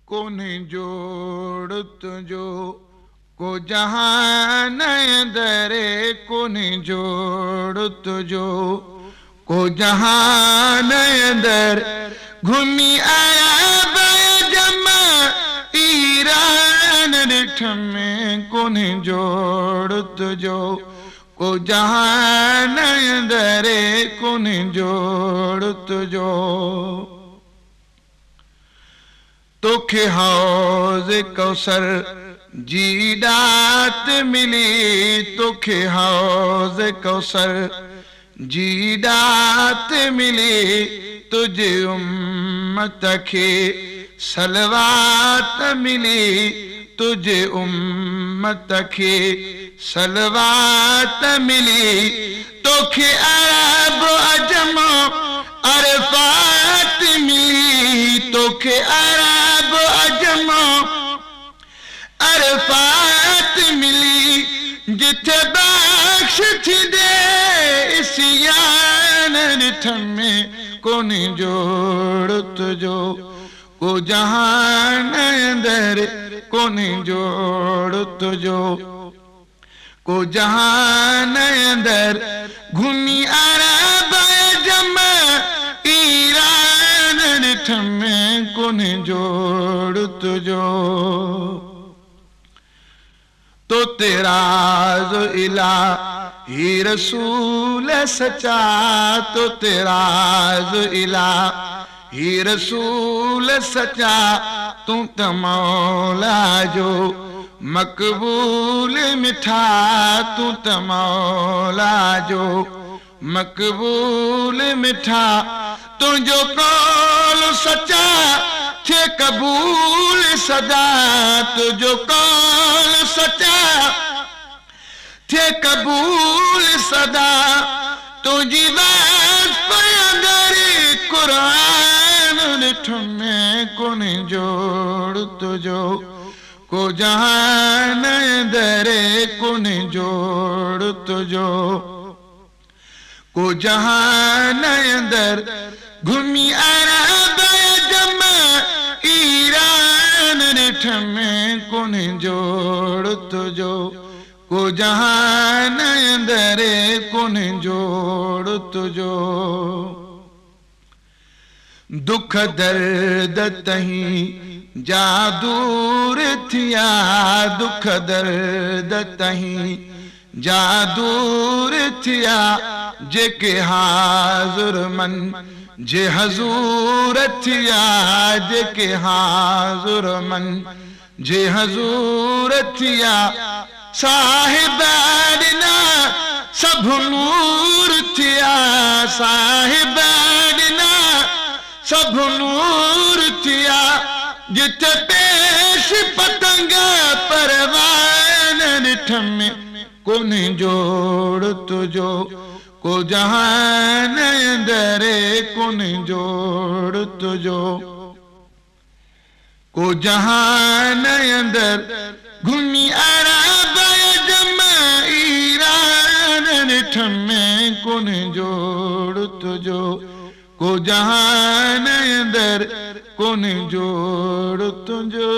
कोने जोड़ तुझो को जहान दरे कोने जोड़ तुझो को जहान दर घूमी आया जमा ईरान रिठ में कोने जोड़ तुझो को जहान दरे कोने जोड़ तुझो तोखे हौज़ कौसर जी दात मिली तोखे हौज़ कौसर जी दात मिली तुझे उम्मत खे सलवात मिली तुझे उम्मत खे सलवात मिली तोखे अरब अजम अरफात मिली तोखे अरब अजम अरफात मिली जिथे बख्श थी दे इसियान रिठ में कोने जोड़ तुझो को जहान दर कोने जोड़ तुझो को जहान दर घूमी अरब जमा ईरान रिठ में कोने जोड़ तुझो तो तेरा जो इलाही रसूल सच्चा तो तेरा जो इलाही रसूल सच्चा तू त मौला जो मकबूल मिठा तू त मौला जो मकबूल मिठा तुझो कौल सच्चा थे कबूल सदा तुझो कौल सच्चा थे कबूल सदा तुझी बात पर कुरान रिठ में कोने जोड़ तुझो को जहान दरे कोने जोड़ तुझो को जहान दर घूमी अरब जमा ईरान रिठ में कोने जोड़ तुझो को जहान दरे कोने जोड़ तुझो दुख दर्द तहीं जा दूर थिया दुख दर्द तहीं जा दूर थिया जेके हाज़ुर मन जे हजूर थिया जेके हाज़ुर मन जे हजूर थिया साहिब ॾिना सब नूर थिया साहिब ॾिना सब नूर थिया जिथे पेश पतंग परवान रिठ में कोने जोड़ तुझो को जहान दरे कोने जोड़ तुझो को जहान दर घूमी अरब जमा ईरान रिठ में कोने जोड़ तुझो को जहान दर कोने जोड़ तुझो